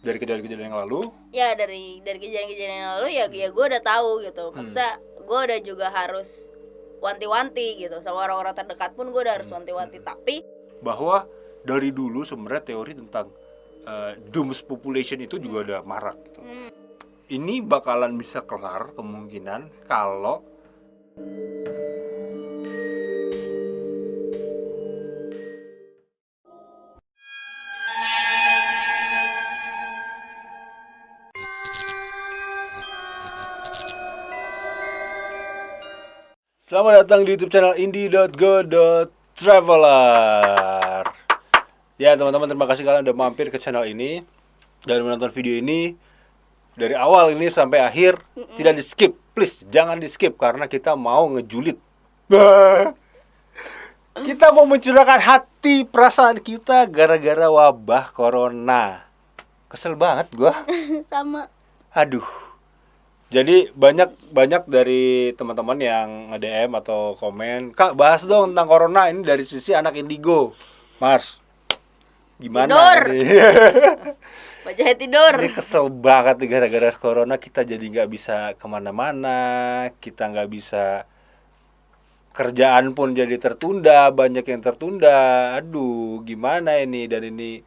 Dari kejadian-kejadian yang lalu? Ya dari kejadian-kejadian yang lalu ya gue udah tahu gitu. Maksudnya gue udah juga harus wanti-wanti gitu sama orang-orang terdekat pun gue udah harus wanti-wanti. Tapi bahwa dari dulu sebenarnya teori tentang doom population itu juga udah marak gitu. Ini bakalan bisa kelar kemungkinan kalau Selamat datang di YouTube channel indie.go.traveler. Ya teman-teman, terima kasih kalian udah mampir ke channel ini dan menonton video ini dari awal ini sampai akhir. Tidak di skip, please jangan di skip karena kita mau ngejulit. Kita mau mencurahkan hati perasaan kita gara-gara wabah corona. Kesel banget gua. sama Aduh. Jadi banyak dari teman-teman yang nge-DM atau komen, "Kak, bahas dong tentang corona ini dari sisi anak indigo." Mars, gimana tidur. nih? Wajahnya tidur. Ini kesel banget nih, gara-gara corona kita jadi nggak bisa kemana-mana, kita nggak bisa, kerjaan pun jadi tertunda, banyak yang tertunda. Aduh, gimana ini, dan ini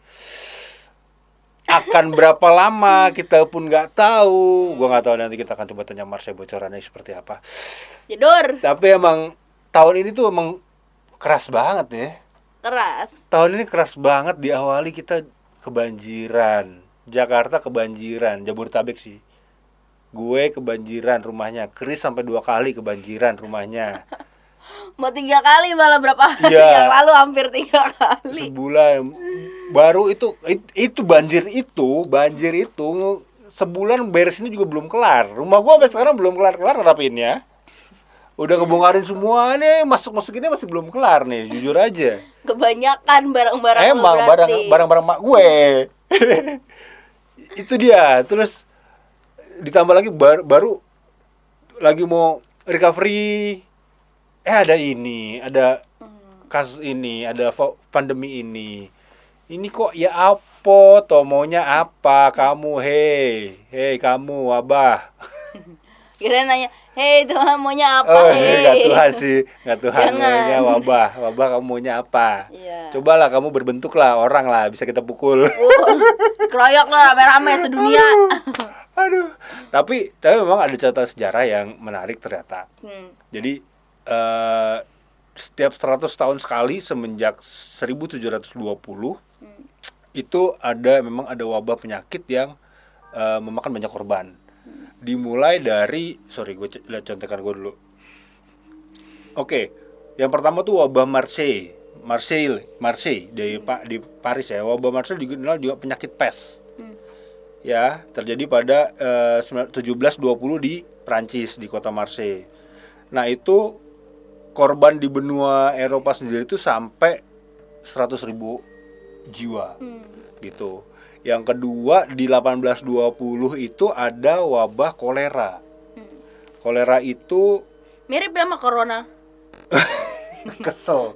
akan berapa lama kita pun nggak tahu. Gua nggak tahu, nanti kita akan coba tanya Marsha bocorannya seperti apa. Tidur. Tapi emang tahun ini tuh emang keras banget ya. Keras. Tahun ini keras banget, diawali kita kebanjiran. Jakarta kebanjiran, Jabodetabek sih. Gue kebanjiran rumahnya, Chris sampai 2 kali kebanjiran rumahnya. Mau 3 kali malah berapa hari Iya. yang lalu hampir 3 kali. Sebulan baru itu banjir itu sebulan beresinnya juga belum kelar. Rumah gua sampai sekarang belum kelar rapiinnya. Udah ngebongkarin semua nih, masukinnya masih belum kelar nih, jujur aja. Kebanyakan barang-barang lu Emang berarti. barang mak gue. Itu dia. Terus ditambah lagi baru lagi mau recovery. Ada kasus ini, ada pandemi ini. Ini kok ya apa? Toh maunya apa kamu? Hei kamu wabah. Kira nanya, "Hei Tuhan maunya apa?" Oh, Hei. nggak Tuhan sih, nggak Tuhan Jangan. maunya wabah. Wabah kamu maunya apa? Iya. Cobalah kamu berbentuk lah, orang lah, bisa kita pukul. Keroyok lah rame-rame sedunia. Aduh. Tapi memang ada catatan sejarah yang menarik ternyata. Jadi setiap 100 tahun sekali semenjak 1720 itu memang ada wabah penyakit yang memakan banyak korban. Dimulai dari, gue lihat contekan gue dulu. Oke, yang pertama tuh wabah Marseille di Paris ya. Wabah Marseille dikenal juga penyakit pes. Ya, terjadi pada 1720 di Prancis, di kota Marseille. Nah, itu korban di benua Eropa sendiri itu sampai 100.000 jiwa. Gitu. Yang kedua di 1820 itu ada wabah kolera. Kolera itu Mirip ya sama corona. kesel.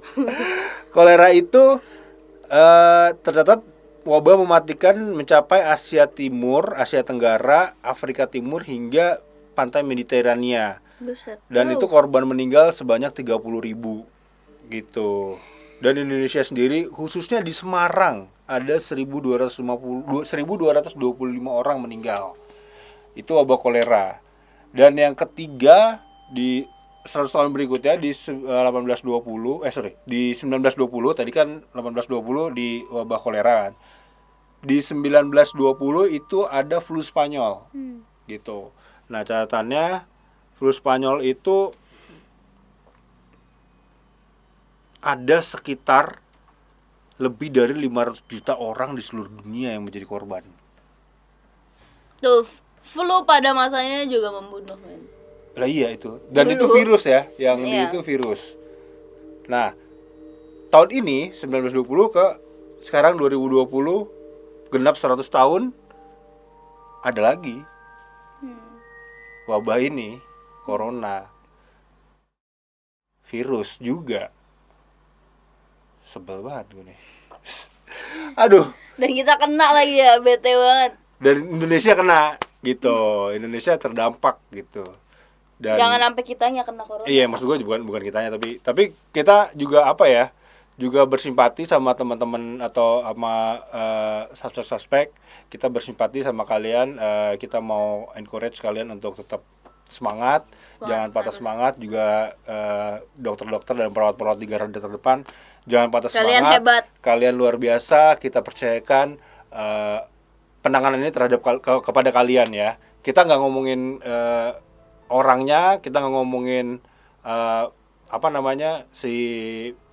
Kolera itu tercatat wabah mematikan mencapai Asia Timur, Asia Tenggara, Afrika Timur hingga pantai Mediterania. Buset. Dan itu korban meninggal sebanyak 30.000 gitu. Dan Indonesia sendiri khususnya di Semarang ada 1225 orang meninggal. Itu wabah kolera. Dan yang ketiga di 100 tahun berikutnya di 1920 tadi kan 1820 di wabah kolera kan. Di 1920 itu ada flu Spanyol. Gitu. Nah, catatannya flu Spanyol itu ada sekitar lebih dari 500 juta orang di seluruh dunia yang menjadi korban. Tuh, flu pada masanya juga membunuh, men. Lah iya itu. Dan Dulu. itu virus ya, yang Iya. itu virus. Nah, tahun ini 1920 ke sekarang 2020 genap 100 tahun ada lagi wabah ini, corona. Virus juga. Sebel banget gue nih. Aduh, Dan kita kena lagi ya, bete banget. Dan Indonesia kena gitu. Indonesia terdampak gitu. Dan Jangan sampai kitanya kena corona. iya, maksud gue bukan kitanya, tapi kita juga apa ya? Juga bersimpati sama teman-teman atau sama suspek. Kita bersimpati sama kalian. Kita mau encourage kalian untuk tetap semangat, jangan patah harus. semangat. Juga dokter-dokter dan perawat-perawat di garda terdepan, jangan patah Kalian semangat. hebat. Kalian luar biasa. Kita percayakan penanganan ini terhadap kepada kalian ya. Kita nggak ngomongin orangnya, kita nggak ngomongin si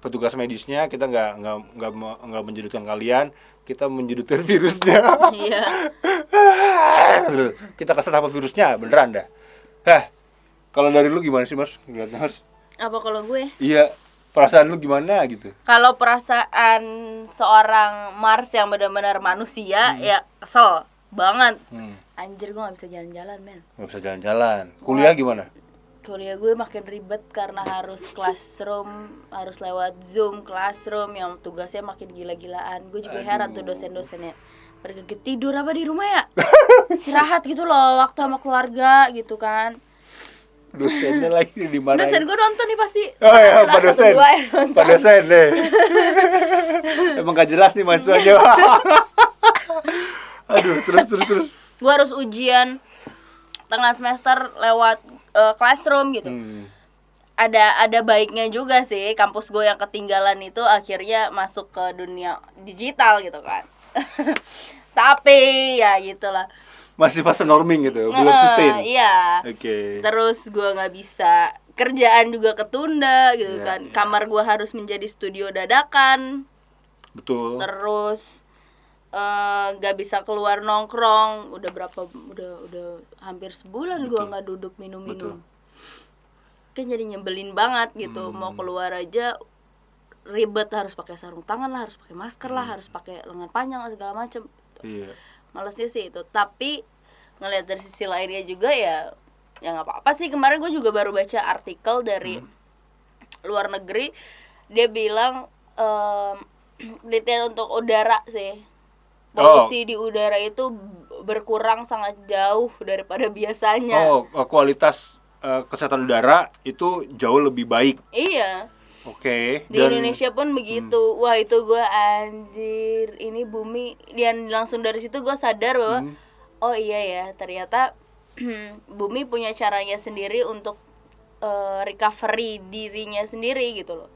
petugas medisnya, kita nggak menjudutkan kalian, kita menjudutkan virusnya. Iya. Kita kesel sama virusnya, beneran dah. Kalau dari lu gimana sih, Mas? Ngeliatnya, Mas? Apa kalau gue? Iya, perasaan lu gimana gitu? Kalau perasaan seorang Mars yang benar-benar manusia, ya kesel banget. Anjir, gue gak bisa jalan-jalan, men. Nggak bisa jalan-jalan. Kuliah gimana? Kuliah gue makin ribet karena harus classroom, harus lewat Zoom classroom yang tugasnya makin gila-gilaan. Gue juga heran tuh dosen-dosennya. Mereka tidur apa di rumah ya? Istirahat gitu loh, waktu sama keluarga gitu kan. Dosennya lagi dimarahin. Dosen gue nonton nih pasti. Oh ya, Pak Kelas dosen. 1, 2 yang nonton. Pak dosen deh. Emang gak jelas nih mahasiswanya. Aduh, terus. Gue harus ujian tengah semester lewat classroom gitu. Ada baiknya juga sih, kampus gue yang ketinggalan itu akhirnya masuk ke dunia digital gitu kan. Tapi ya gitulah. Masih fase norming gitu, belum sustain. Iya. Oke. Terus gue nggak bisa, kerjaan juga ketunda gitu Iya, kan. iya. Kamar gue harus menjadi studio dadakan. Betul. Terus nggak bisa keluar nongkrong. Udah hampir sebulan gue nggak duduk minum-minum. Kan jadi nyebelin banget gitu. Mau keluar aja ribet, harus pakai sarung tangan lah, harus pakai masker lah, harus pakai lengan panjang lah, segala macem. Iya. Malesnya sih itu. Tapi ngelihat dari sisi lainnya juga ya nggak apa-apa sih. Kemarin gue juga baru baca artikel dari luar negeri. Dia bilang penelitian untuk udara sih, polusi di udara itu berkurang sangat jauh daripada biasanya. Kualitas kesehatan udara itu jauh lebih baik. Iya. Oke. Di Indonesia pun begitu. Wah, itu gue anjir, ini bumi. Dan langsung dari situ gue sadar bahwa oh iya ya, ternyata bumi punya caranya sendiri untuk recovery dirinya sendiri gitu loh.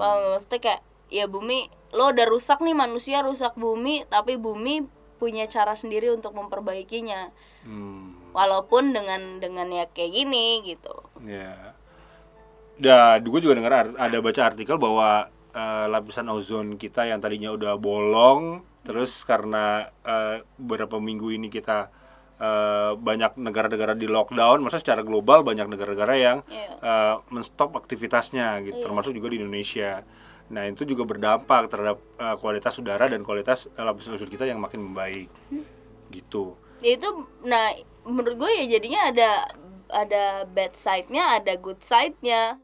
Wah, maksudnya kayak ya bumi, lo udah rusak nih, manusia rusak bumi, tapi bumi punya cara sendiri untuk memperbaikinya. Walaupun dengan ya kayak gini gitu. Ya. Dan gue juga dengar ada baca artikel bahwa lapisan ozon kita yang tadinya udah bolong, terus karena beberapa minggu ini kita banyak negara-negara di lockdown, maksudnya secara global banyak negara-negara yang menstop aktivitasnya gitu, termasuk juga di Indonesia. Nah, itu juga berdampak terhadap kualitas udara dan kualitas lapisan ozon kita yang makin membaik. Gitu. Itu menurut gue ya jadinya ada bad side-nya, ada good side-nya.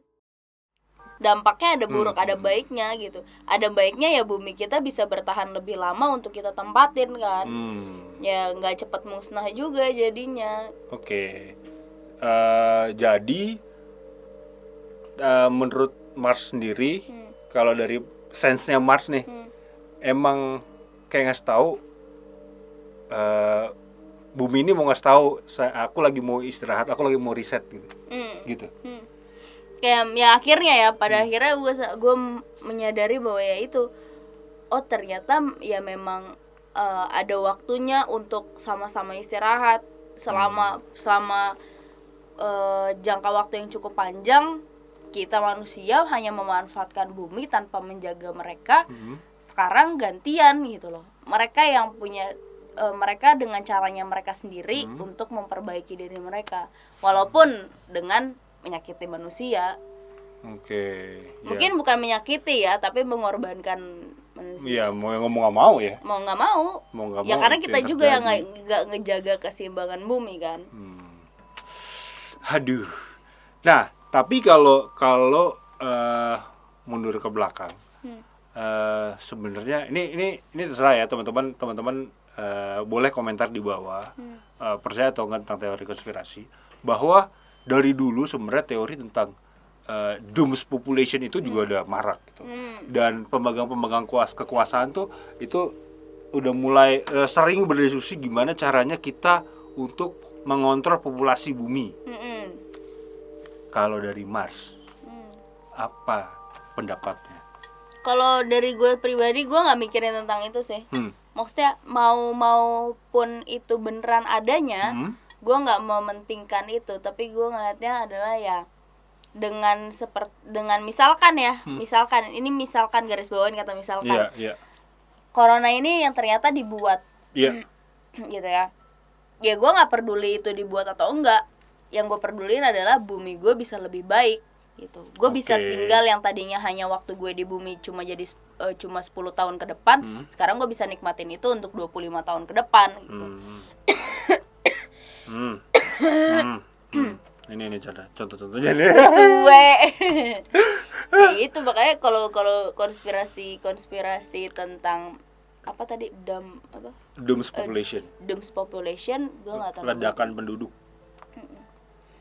Dampaknya ada buruk, ada baiknya gitu. Ada baiknya ya bumi kita bisa bertahan lebih lama untuk kita tempatin kan. Ya nggak cepat musnah juga jadinya. Oke. Jadi menurut Mars sendiri, kalau dari sense-nya Mars nih, emang kayak ngasih tahu bumi ini mau ngasih tahu aku lagi mau istirahat, aku lagi mau reset gitu. Gitu. Kayak ya akhirnya ya pada akhirnya gue menyadari bahwa ya itu, oh ternyata ya memang ada waktunya untuk sama-sama istirahat selama jangka waktu yang cukup panjang. Kita manusia hanya memanfaatkan bumi tanpa menjaga mereka. Sekarang gantian gitu loh, mereka yang punya mereka dengan caranya mereka sendiri untuk memperbaiki diri mereka, walaupun dengan menyakiti manusia. Oke. Mungkin bukan menyakiti ya, tapi mengorbankan manusia. Iya, mau ngomong nggak mau ya. Mau nggak mau. Ya karena kita juga yang nggak ngejaga keseimbangan bumi kan. Aduh. Nah, tapi kalau mundur ke belakang, sebenarnya ini terserah ya teman-teman boleh komentar di bawah, percaya atau enggak tentang teori konspirasi, bahwa dari dulu sebenarnya teori tentang dooms population itu juga udah marak gitu. Dan pemegang-pemegang kekuasaan tuh itu udah mulai sering berdiskusi gimana caranya kita untuk mengontrol populasi bumi. Kalau dari Mars, apa pendapatnya? Kalau dari gue pribadi, gue nggak mikirin tentang itu sih. Maksudnya maupun itu beneran adanya, gue nggak mementingkan itu. Tapi gue ngeliatnya adalah ya dengan misalkan ya, misalkan garis bawain kata misalkan. Corona ini yang ternyata dibuat, gitu ya. Ya gue nggak peduli itu dibuat atau enggak. Yang gue pedulin adalah bumi gue bisa lebih baik. Gitu. Gue bisa tinggal yang tadinya hanya waktu gue di bumi cuma 10 tahun ke depan, sekarang gue bisa nikmatin itu untuk 25 tahun ke depan gitu. Ini contoh-contohnya nih. Sesuai. Kayak itu makanya kalau konspirasi tentang apa tadi Dooms population. Dooms population gue nggak tahu. Ledakan penduduk.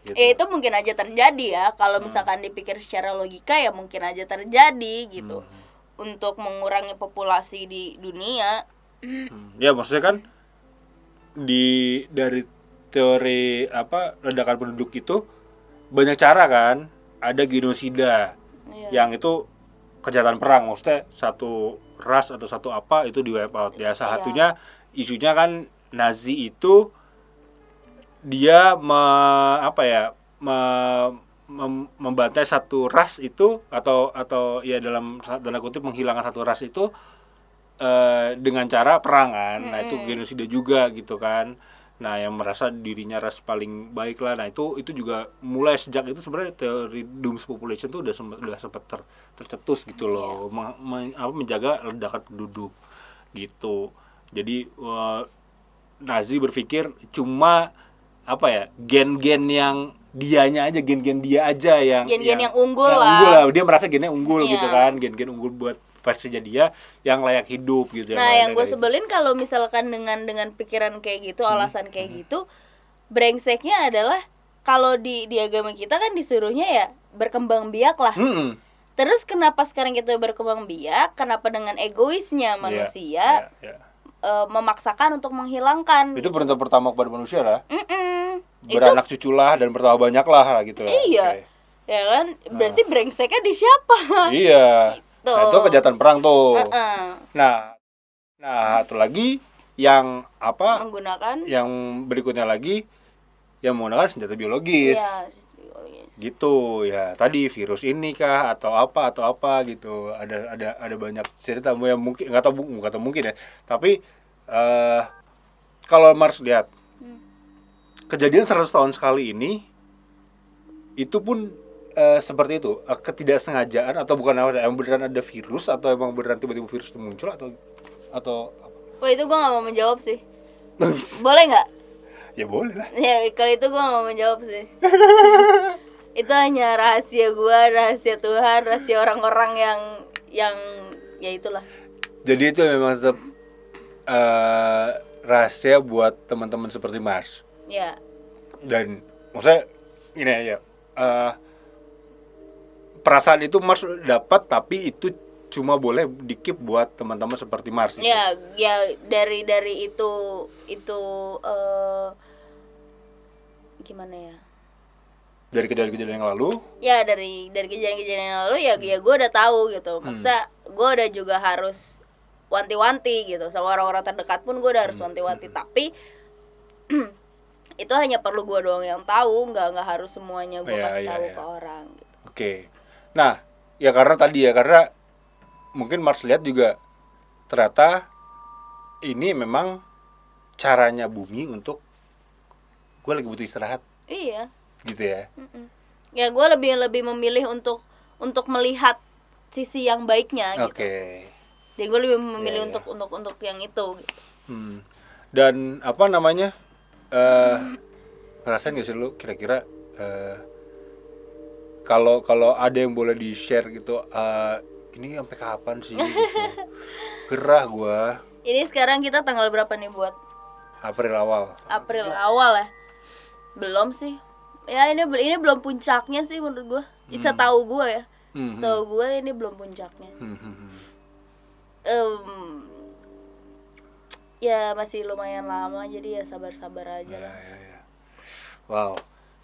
Gitu. Itu mungkin aja terjadi ya, kalau misalkan dipikir secara logika ya mungkin aja terjadi gitu. Untuk mengurangi populasi di dunia. Ya maksudnya kan dari teori ledakan penduduk itu banyak cara kan, ada genosida yang itu kejahatan perang, maksudnya satu ras atau satu apa itu di wipe out ya. Salah satunya isunya kan Nazi itu dia membantai satu ras itu atau ya dalam tanda kutip menghilangkan satu ras itu dengan cara perang kan. Nah itu genosida juga gitu kan. Nah yang merasa dirinya ras paling baik lah. Nah itu juga mulai sejak itu sebenarnya teori dooms population itu udah sempat tercetus gitu loh. Menjaga ledakan penduduk gitu. Jadi Nazi berpikir cuma gen-gen yang dianya aja, gen-gen dia aja yang unggul lah. Dia merasa gennya unggul gitu kan, gen-gen unggul buat versinya dia yang layak hidup gitu. Nah yang gue sebelin kalau misalkan dengan pikiran kayak gitu, alasan kayak gitu, brengseknya adalah kalau di agama kita kan disuruhnya ya berkembang biak lah. Terus kenapa sekarang kita berkembang biak? Kenapa dengan egoisnya manusia memaksakan untuk menghilangkan? Itu perintah pertama kepada manusia lah. Beranak cuculah dan bertambah banyak lah gitu. Iya. Ya kan? Berarti brengseknya di siapa? Iya. Gitu. Nah, itu kejahatan perang tuh. Nah, satu lagi yang menggunakan yang berikutnya lagi yang menggunakan senjata biologis. Iya, gitu ya, tadi virus ini kah atau apa gitu. Ada banyak cerita yang mungkin nggak tahu mungkin ya, tapi kalau Mars lihat kejadian 100 tahun sekali ini itu pun seperti itu, ketidaksengajaan atau bukan yang beneran ada virus atau emang beneran tiba-tiba virus itu muncul atau apa? Wah itu gue nggak mau menjawab sih. Boleh nggak? Ya boleh lah. Ya kalau itu gue nggak mau menjawab sih. Itu hanya rahasia gue, rahasia Tuhan, rahasia orang-orang yang ya itulah. Jadi itu memang tetap rahasia buat teman-teman seperti Mars. Ya. Dan maksudnya ini ya, perasaan itu Mars dapat, tapi itu cuma boleh di-keep buat teman-teman seperti Mars itu. Ya dari itu gimana ya? Dari kejadian-kejadian yang lalu? Ya dari kejadian-kejadian yang lalu ya gue udah tahu gitu. Maksudnya gue udah juga harus wanti-wanti gitu sama orang-orang terdekat pun gue udah harus wanti-wanti. Tapi itu hanya perlu gue doang yang tahu, nggak harus semuanya gue kasih tahu ke orang. Gitu. Oke. Nah ya karena mungkin Mars lihat juga ternyata ini memang caranya bumi untuk gue lagi butuh istirahat. Iya. Gitu ya. Ya gue lebih memilih untuk melihat sisi yang baiknya gitu. Oke. Jadi gue lebih memilih untuk yang itu gitu. Dan ngerasain gak sih lu kira-kira kalau ada yang boleh di-share gitu, ini sampai kapan sih gitu. Gerah gue. Ini sekarang kita tanggal berapa nih buat April awal. April awal ya? Belum sih. Ya ini belum puncaknya sih menurut gua. Setahu gua ya. Setahu gua ini belum puncaknya. Ya masih lumayan lama, jadi ya sabar-sabar aja lah. Ya. Wow.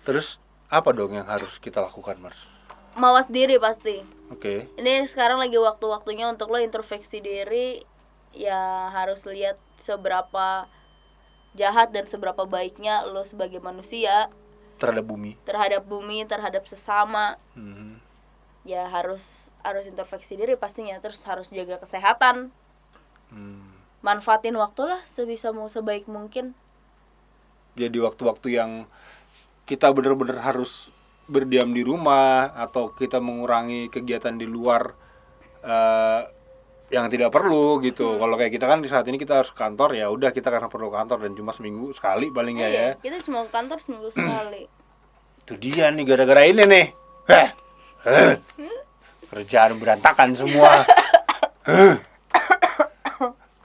Terus apa dong yang harus kita lakukan, Mars? Mawas diri pasti. Oke. Ini sekarang lagi waktu-waktunya untuk lo introspeksi diri. Ya harus lihat seberapa jahat dan seberapa baiknya lo sebagai manusia Terhadap bumi. terhadap sesama. Ya harus introspeksi diri pastinya. Terus harus jaga kesehatan. Manfaatin waktu lah sebaik mungkin. Jadi waktu-waktu yang kita benar-benar harus berdiam di rumah atau kita mengurangi kegiatan di luar yang tidak perlu gitu. Kalau kayak kita kan di saat ini kita harus kantor, ya udah kita karena perlu kantor dan cuma seminggu sekali paling ya. Kita cuma ke kantor seminggu sekali. Itu dia nih gara-gara ini nih. Kerjaan berantakan semua.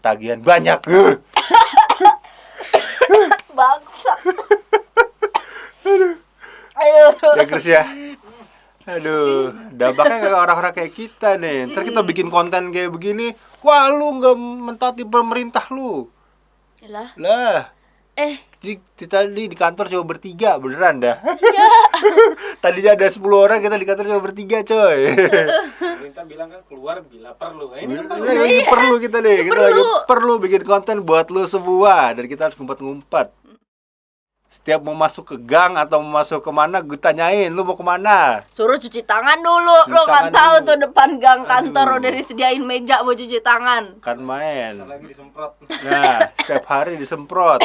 Tagihan banyak. Bangsa. Aduh. Ya Chris ya. Aduh, dampaknya ke orang-orang kayak kita nih. Ntar kita bikin konten kayak begini, wah lu nggak mentaati pemerintah lu. Lah. Tadi di kantor cuma bertiga, beneran dah. Ya. Tadinya ada 10 orang, kita di kantor cuma bertiga, coy. Pemerintah bilang kan keluar bila perlu. Ini Lagi perlu kita deh. Kita lagi perlu bikin konten buat lu semua, dan kita harus ngumpet-ngumpet. Setiap mau masuk ke gang atau mau masuk kemana, gue tanyain, lu mau kemana? Suruh cuci tangan dulu. Lo kan tahu tuh depan gang kantor udah disediain meja buat cuci tangan. Kan main. lagi disemprot. Nah, setiap hari disemprot.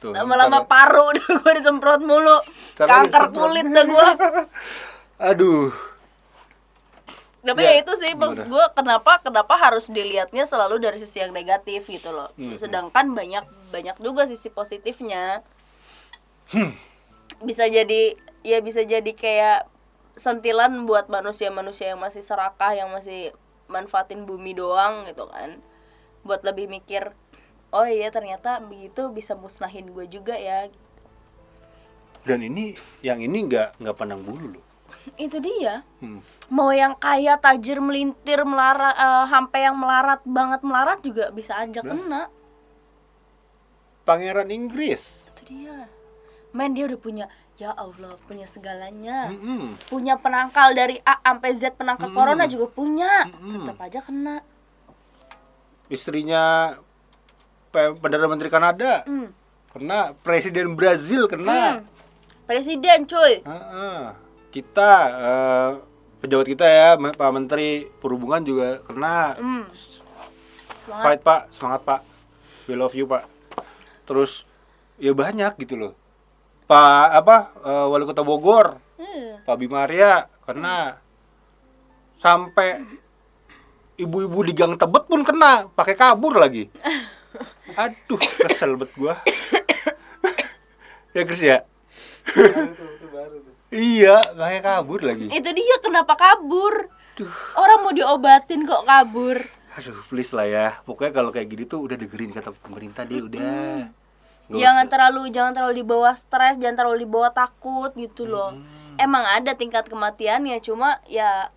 Tuh. Lama-lama paru udah gue disemprot mulu. Kanker kulit dah gue. Aduh. Tapi ya itu sih maksud gue, kenapa harus dilihatnya selalu dari sisi yang negatif gitu loh. Sedangkan banyak juga sisi positifnya. Bisa jadi kayak sentilan buat manusia-manusia yang masih serakah, yang masih manfaatin bumi doang gitu kan. Buat lebih mikir, oh iya ternyata begitu bisa musnahin gue juga ya. Dan yang ini nggak pandang bulu loh. Itu dia. Mau yang kaya, tajir, melintir, melarat, sampai yang melarat juga bisa aja kena. Pangeran Inggris. Itu dia. Men, dia udah punya, ya Allah, punya segalanya. Punya penangkal dari A sampai Z, penangkal corona juga punya. Tetap aja kena. Istrinya Perdana Menteri Kanada kena, Presiden Brazil kena. Presiden cuy. Kita pejabat kita ya, Pak Menteri Perhubungan juga kena. Fight Pak, semangat Pak, we love you Pak. Terus ya banyak gitu loh. Wali Kota Bogor, Pak Bima Arya kena. Sampai ibu-ibu di Gang Tebet pun kena, pakai kabur lagi. Aduh, kesel bet gua. Ya Chris ya. Baru tuh. Iya, pakai kabur lagi. Itu dia, kenapa kabur? Orang mau diobatin kok kabur. Aduh, please lah ya. Pokoknya kalau kayak gini tuh udah dengerin kata pemerintah deh, udah. Jangan terlalu dibawa stres, jangan terlalu dibawa takut gitu loh. Emang ada tingkat kematiannya, cuma ya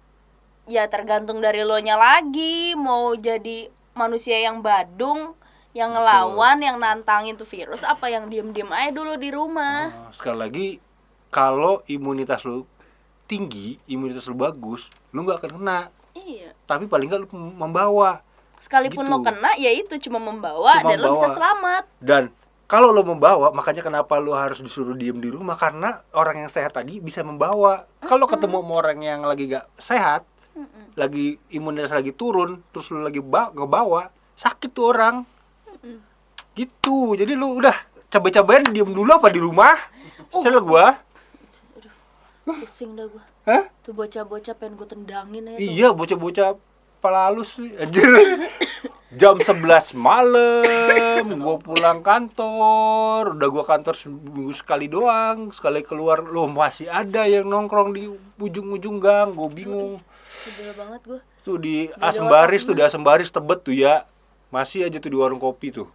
tergantung dari lo nya lagi. Mau jadi manusia yang badung, yang ngelawan, yang nantangin tuh virus, apa yang diem-diem aja dulu di rumah. Sekali lagi, kalau imunitas lu tinggi, imunitas lu bagus, lu nggak akan kena. Iya. Tapi paling nggak lu membawa. Sekalipun gitu. lo kena, ya itu cuma membawa dan lo bisa selamat. Dan kalau lo membawa, makanya kenapa lo harus disuruh diem di rumah, karena orang yang sehat tadi bisa membawa. Kalau ketemu sama orang yang lagi nggak sehat, lagi imunitas lagi turun, terus lo lagi ngebawa, sakit tuh orang. Gitu. Jadi lu udah cabai-cabain diem dulu apa di rumah. Sel gua. Pusing dah gua. Hah? Tuh bocah-bocah pengen gua tendangin aja. Iya, bocah-bocah pala halus nih, anjir. Jam 11 malam gua pulang kantor. Udah gua kantor seminggu sekali doang. Sekali keluar lu masih ada yang nongkrong di ujung-ujung gang. Gua bingung. Sebel banget gua. Tuh di Asem Baris Tebet tuh ya. masih aja tuh di warung kopi tuh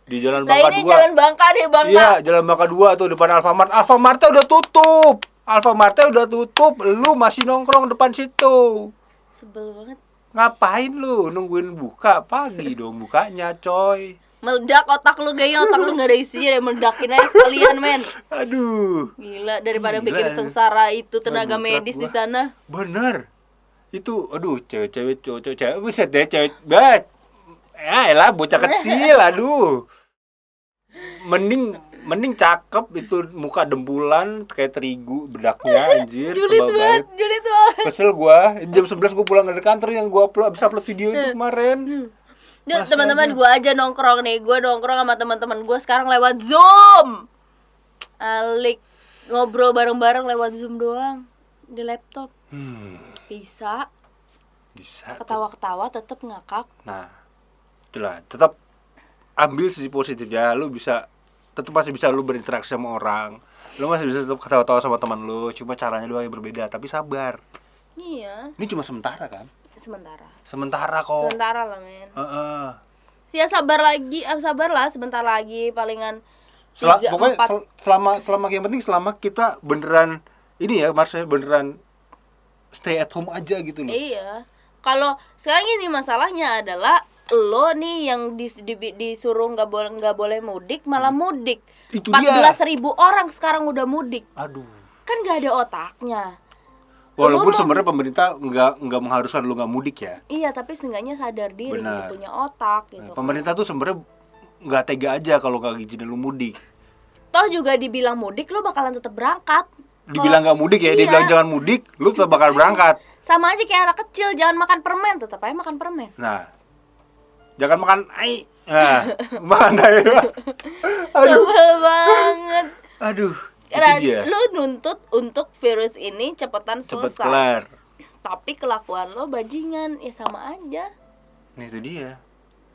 di Jalan Lah Bangka ini 2. Jalan Bangka nih, Bangka. Iya, Jalan Bangka 2 tuh depan Alfamart. Alfamartnya udah tutup. Alfamartnya udah tutup, lu masih nongkrong depan situ. Sebel banget. Ngapain lu nungguin buka? Pagi dong bukanya, coy. Meledak otak lu, kayaknya otak lu gak ada isinya deh, meledakin aja sekalian, men. Aduh. Gila, daripada Gila. bikin sengsara itu tenaga Aduh, medis di gua. sana. Bener. Itu aduh, cewek-cewek cowok-cewek buset deh, cewek. Bet. Ya elah bocah kecil, aduh. Mending cakep itu muka dempulan kayak terigu bedaknya anjir. Julid tebal banget, julid banget. Kesel gua, jam 11 gua pulang dari kantor yang gua bisa upload video itu kemarin. Duh, Masih teman-teman aja. gue aja nongkrong nih, gue nongkrong sama teman-teman gue sekarang lewat Zoom. Alik ngobrol bareng-bareng lewat Zoom doang di laptop. Bisa Bisa. tuh. ketawa-ketawa tetap ngakak. Nah, itulah, tetap ambil sisi positifnya. Lu bisa tetap masih bisa lu berinteraksi sama orang. Lu masih bisa tetap ketawa-tawa sama teman lu, cuma caranya doang yang berbeda, tapi sabar. Iya, Ini cuma sementara kan? sementara. Sementara kok. Sementara lah, men. Heeh. Ya sabar lagi, sabar lah sebentar lagi palingan Pokoknya 3, 4. selama yang penting selama kita beneran ini ya, maksudnya beneran stay at home aja gitu loh. Iya. Kalau sekarang ini masalahnya adalah lo nih yang disuruh nggak boleh mudik malah mudik. Itu dia. 14.000 orang sekarang udah mudik. Aduh. Kan nggak ada otaknya. Walaupun Lo mau- sebenarnya pemerintah nggak mengharuskan lu nggak mudik ya. Iya, tapi seenggaknya sadar diri Benar. gitu, punya otak gitu. Pemerintah tuh sebenarnya nggak tega aja kalau nggak izinin lu mudik. Toh juga dibilang mudik lo bakalan tetap berangkat. Dibilang nggak mudik ya, Iya. dibilang jangan mudik, lu tetap bakal berangkat. Sama aja kayak anak kecil jangan makan permen, tetap aja makan permen. Nah, jangan makan ai. Nah, makan ai. Aduh, Sebel banget. aduh. Itu Karena dia. lo nuntut untuk virus ini cepetan Cepet selesai. kelar. Tapi kelakuan lo bajingan, ya sama aja. Nah, itu dia.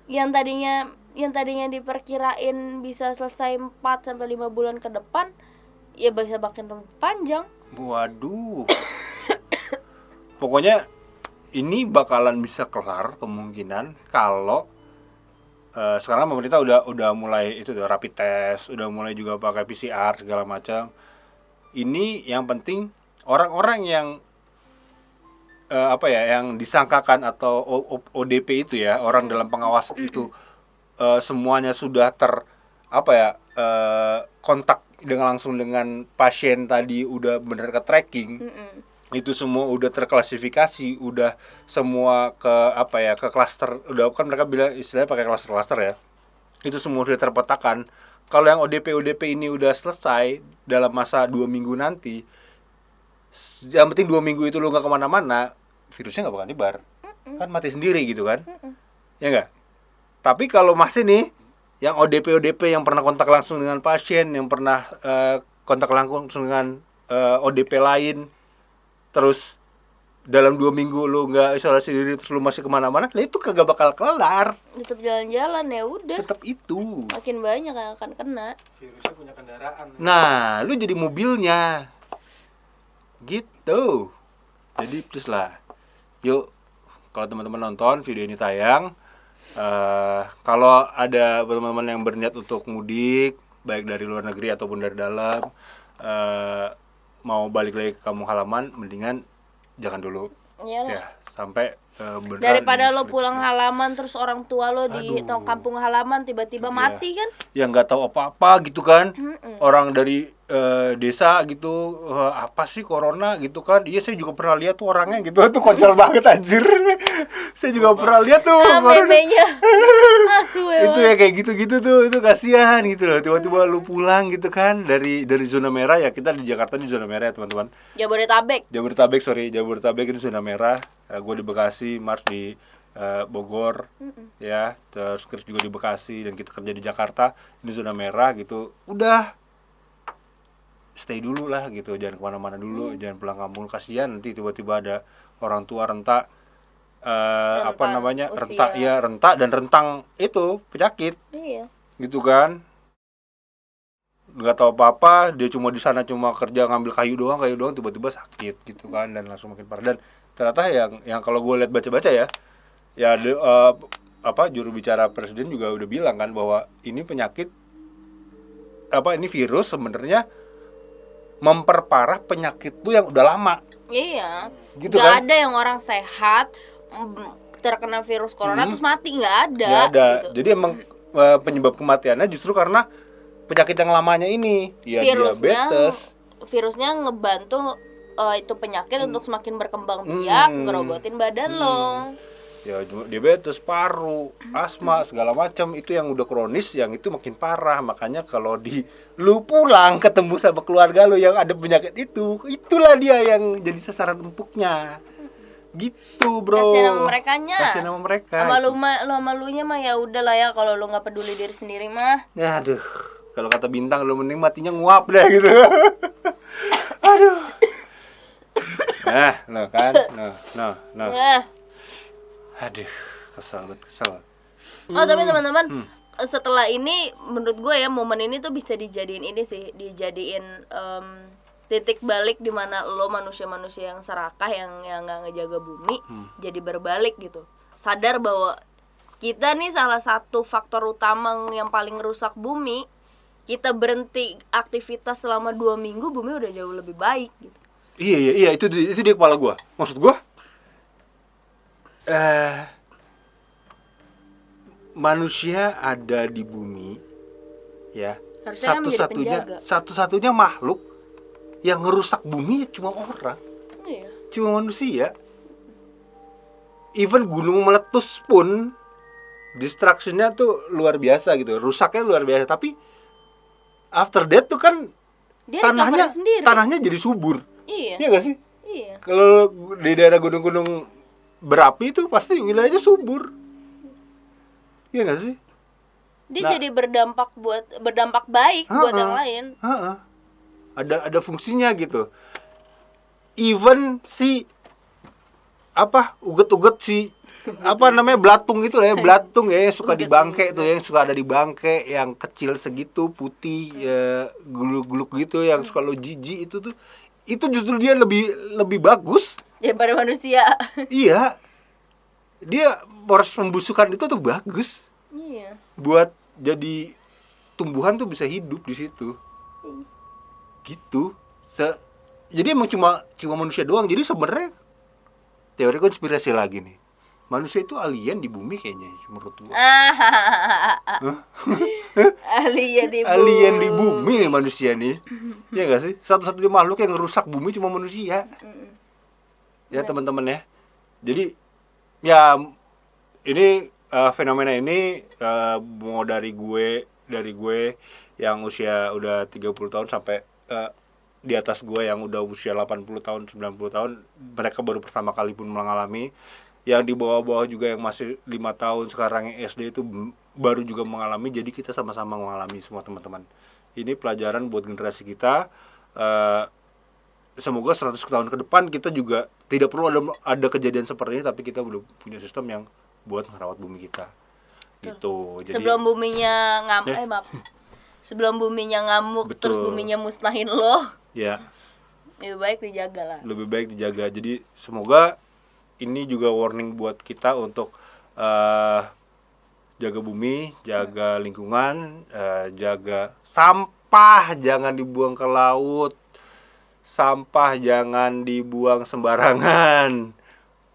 Yang tadinya diperkirain bisa selesai 4 sampai 5 bulan ke depan, ya bisa makin panjang. Waduh. Pokoknya ini bakalan bisa kelar kemungkinan kalau sekarang pemerintah udah mulai itu tuh rapid test, udah mulai juga pakai PCR segala macam. Ini yang penting orang-orang yang yang disangkakan atau ODP itu ya, orang dalam pengawasan itu semuanya sudah kontak dengan langsung dengan pasien tadi udah bener ke tracking. Itu semua udah terklasifikasi, udah semua ke klaster, udah kan mereka bilang istilahnya pakai klaster-klaster ya. Itu semua udah terpetakan. Kalau yang ODP ini udah selesai dalam masa 2 minggu nanti, yang penting 2 minggu itu lu nggak kemana-mana, virusnya nggak bakal nyebar, kan mati sendiri gitu kan, ya nggak? Tapi kalau masih nih, yang ODP yang pernah kontak langsung dengan pasien, yang pernah kontak langsung dengan ODP lain, terus dalam 2 minggu lu nggak isolasi diri terus lu masih kemana-mana, lah itu kagak bakal kelar. Tetap jalan-jalan ya udah. Tetap itu. Makin banyak yang akan kena. Virusnya punya kendaraan. Nah, lu jadi mobilnya. Gitu. Jadi please lah. Yuk, kalau teman-teman nonton video ini tayang, kalau ada teman-teman yang berniat untuk mudik, baik dari luar negeri ataupun dari dalam, mau balik lagi ke kampung halaman, mendingan jangan dulu. Iyalah. Ya, sampai beneran Daripada lo diberi- pulang halaman terus orang tua lo di Aduh. kampung halaman tiba-tiba Iya. mati kan? yang nggak tahu apa-apa gitu kan. Mm-mm. Orang dari desa gitu, apa sih corona gitu kan. Iya, saya juga pernah lihat tuh orangnya gitu. Tuh konyol banget anjir. Saya juga pernah lihat tuh corona. Memenya asu Itu ya kayak gitu-gitu tuh, itu kasihan gitu loh. Tiba-tiba lu pulang gitu kan dari zona merah ya. Kita di Jakarta di zona merah ya teman-teman. Jabodetabek. Jabodetabek itu zona merah. Gue di Bekasi, Mars di Bogor, ya, terus Chris juga di Bekasi, dan kita kerja di Jakarta, ini zona merah gitu. Udah, stay dulu lah gitu, jangan kemana-mana dulu, jangan pulang kampung, kasihan nanti tiba-tiba ada orang tua rentak, Usia. rentak dan rentang itu penyakit, Iya. gitu kan. Nggak tahu apa-apa, dia cuma di sana cuma kerja ngambil kayu doang tiba-tiba sakit gitu kan, dan langsung makin parah. Dan ternyata yang kalau gue lihat baca-baca ya juru bicara presiden juga udah bilang kan bahwa ini penyakit ini virus sebenarnya memperparah penyakit tuh yang udah lama. Iya. Gitu Gak kan? ada yang orang sehat terkena virus corona terus mati, nggak ada. Nggak ada. Gitu. Jadi emang penyebab kematiannya justru karena penyakit yang lamanya ini, ya diabetes. Virusnya ngebantu itu penyakit untuk semakin berkembang biak, ngerogotin badan lo. Ya diabetes, paru, asma, segala macam itu yang udah kronis, yang itu makin parah. Makanya kalau lu pulang ketemu sama keluarga lu yang ada penyakit itu, itulah dia yang jadi sasaran empuknya. Gitu, bro. Kasian sama merekanya. Kasian sama mereka. Sama lunya mah ya udah lah ya, kalau lu nggak peduli diri sendiri mah. Ya aduh, kalau kata Bintang lu mending matinya nguap deh gitu. Aduh. Nah kan. Nah. Aduh, kesel. Oh tapi teman-teman, setelah ini menurut gue ya momen ini tuh bisa dijadiin titik balik di mana lo manusia-manusia yang serakah yang nggak ngejaga bumi jadi berbalik gitu, sadar bahwa kita nih salah satu faktor utama yang paling rusak bumi. Kita berhenti aktivitas selama 2 minggu, bumi udah jauh lebih baik gitu. Iya itu dia kepala gua. Maksud gua manusia ada di bumi ya, satu-satunya makhluk yang ngerusak bumi cuma orang. Iya. Cuma manusia. Even gunung meletus pun destruction-nya tuh luar biasa gitu, rusaknya luar biasa. Tapi after that tuh kan Dia tanahnya jadi subur. Iya. Iya gak sih? Iya. Kalau di daerah gunung-gunung berapi itu pasti wilayahnya subur. Iya gak sih? Dia jadi berdampak baik buat yang lain. Ada fungsinya gitu. Even si uget-uget si belatung itu lah ya, belatung ya yang suka di bangke tuh, yang suka ada di bangke, yang kecil segitu putih ya, guluk-guluk gitu, yang suka lo jijik itu justru dia lebih bagus Daripada manusia. Iya, dia proses pembusukan itu tuh bagus. Iya. Buat jadi tumbuhan tuh bisa hidup di situ. Gitu. Jadi emang cuma manusia doang. Jadi sebenarnya teori konspirasi lagi nih. Manusia itu alien di bumi kayaknya menurut gua. Alien di bumi nih manusia nih. Iya enggak sih? Satu-satunya makhluk yang ngerusak bumi cuma manusia. Ya teman-teman ya. Jadi ya ini fenomena ini mau dari gue yang usia udah 30 tahun sampai di atas gue yang udah usia 80 tahun, 90 tahun, mereka baru pertama kali pun mengalami. Yang di bawah-bawah juga yang masih 5 tahun sekarang yang SD itu baru juga mengalami. Jadi kita sama-sama mengalami semua teman-teman. Ini pelajaran buat generasi kita. Semoga 100 tahun ke depan kita juga tidak perlu ada kejadian seperti ini, tapi kita belum punya sistem yang buat merawat bumi kita. Gitu. Jadi sebelum buminya sebelum buminya ngamuk, betul. Terus buminya musnahin lo. Ya. Lebih baik dijaga lah. Lebih baik dijaga. Jadi semoga ini juga warning buat kita untuk jaga bumi, jaga lingkungan, jaga sampah jangan dibuang ke laut. Sampah jangan dibuang sembarangan.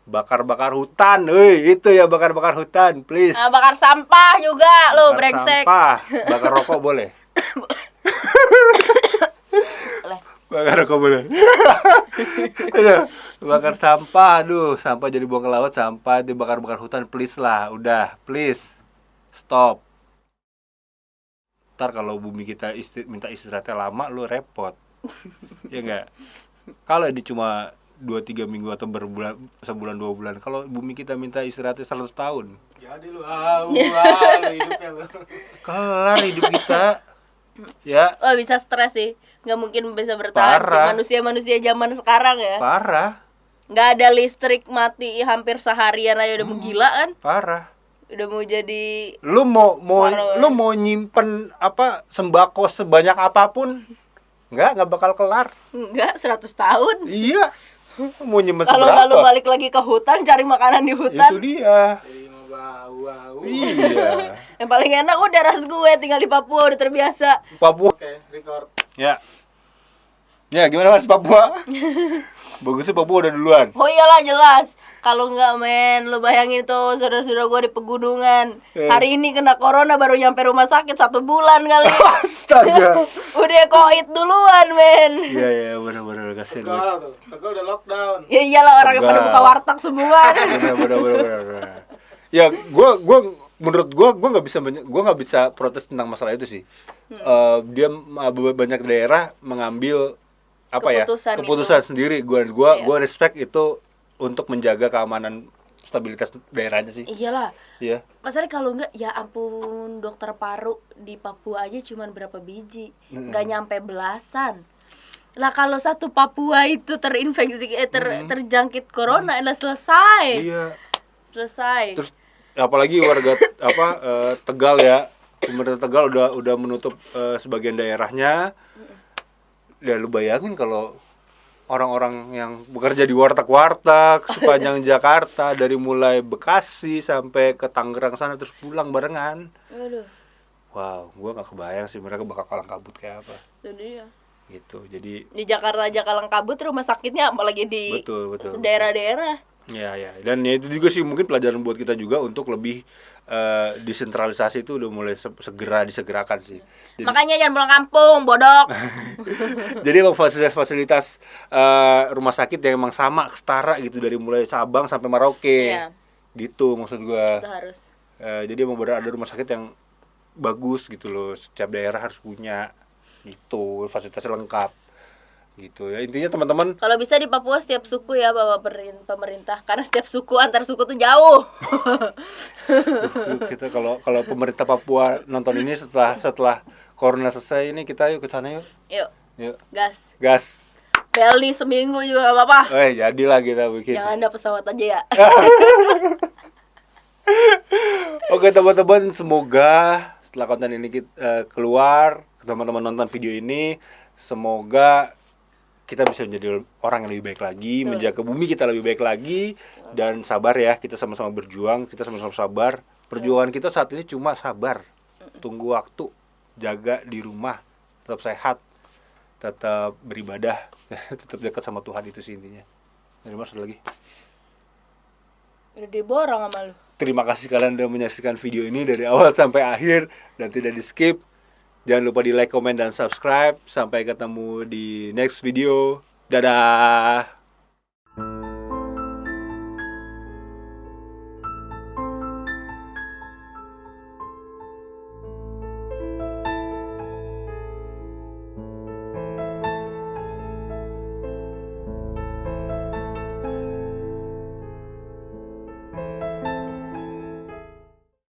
Bakar-bakar hutan, itu ya bakar-bakar hutan, please. Bakar sampah juga, lo brengsek. Bakar rokok boleh. Boleh. Bakar rokok boleh. Bakar sampah, sampah jadi buang ke laut, sampah dibakar-bakar hutan, please lah, udah, please, stop. Ntar kalau bumi kita minta istirahatnya lama, lu repot. Ya enggak? Kalau ini cuma 2-3 minggu atau sebulan 2 bulan. Kalau bumi kita minta istirahatnya 100 tahun. Jadi lu hidupnya lu. Kelar hidup kita. Ya. Oh, bisa stres sih. Nggak mungkin bisa bertahan manusia-manusia zaman sekarang ya. Parah. Nggak ada listrik, mati hampir seharian aja udah mau gila kan? Parah. Udah mau jadi lu mau nyimpen sembako sebanyak apapun nggak bakal kelar. Enggak, 100 tahun. Iya. Mau nyimpen kalau seberapa? Kalau balik lagi ke hutan cari makanan di hutan. Itu dia. Jadi Wow. Iya. Yang paling enak udah ras gue tinggal di Papua udah terbiasa. Papua. Oke, record. Ya. Ya, gimana Mas Papua? Bagusnya Papua udah duluan. Oh iyalah jelas. Kalau nggak men, lu bayangin tuh saudara-saudara gue di pegunungan. Hari ini kena corona baru nyampe rumah sakit 1 bulan kali. Astaga. Udah koit duluan men. Iya, benar-benar kasihan gue. Tegal tuh. Tegal udah lockdown. Ya iyalah orang yang pada Tegal. buka warteg semua. Benar. Ya, menurut gue nggak bisa protes tentang masalah itu sih. Dia banyak daerah mengambil keputusan sendiri. Gue respect itu untuk menjaga keamanan stabilitas daerahnya sih. Iyalah. Iya. Masalahnya kalau enggak, ya ampun, dokter paru di Papua aja cuman berapa biji, nggak nyampe belasan. Lah kalau satu Papua itu terinfeksi, terjangkit corona, udah selesai. Iya. Selesai. Terus apalagi warga Tegal ya, pemerintah Tegal udah menutup sebagian daerahnya. Ya lu bayangin kalau orang-orang yang bekerja di warteg-warteg sepanjang Jakarta dari mulai Bekasi sampai ke Tangerang sana terus pulang barengan. Aduh, Wow, gua nggak kebayang sih mereka bakal kalang kabut kayak apa. itu dia. Gitu. Jadi Di Jakarta aja kalang kabut, rumah sakitnya apalagi di betul. daerah-daerah. Ya. Dan ya itu juga sih mungkin pelajaran buat kita juga untuk lebih desentralisasi itu udah mulai segera disegerakan sih. Jadi, Makanya jangan pulang kampung, bodok. jadi emang fasilitas rumah sakit yang emang sama setara gitu dari mulai Sabang sampai Merauke. Iya. Gitu maksud gua. Itu harus. Jadi emang benar ada rumah sakit yang bagus gitu loh. Setiap daerah harus punya gitu, fasilitasnya lengkap. Gitu ya. Intinya teman-teman Kalau bisa di Papua setiap suku ya bawa pemerintah, karena setiap suku antar suku tuh jauh. kita kalau pemerintah Papua nonton ini setelah corona selesai ini kita yuk ke sana yuk. Yuk, gas. Gas. Beli seminggu juga gak apa-apa. Jadilah kita bikin. Jangan ada pesawat aja ya. Oke teman-teman, semoga setelah konten ini keluar, teman-teman nonton video ini, semoga kita bisa menjadi orang yang lebih baik lagi, Betul. menjaga bumi kita lebih baik lagi, dan sabar ya, kita sama-sama berjuang, kita sama-sama sabar. Perjuangan kita saat ini cuma sabar, tunggu waktu, jaga di rumah, tetap sehat, tetap beribadah, tetap dekat sama Tuhan, itu sih intinya. Dari Mas ada lagi? Udah diborong sama lu. Terima kasih kalian sudah menyaksikan video ini dari awal sampai akhir dan tidak di skip. Jangan lupa di like, comment, dan subscribe. Sampai ketemu di next video. Dadah.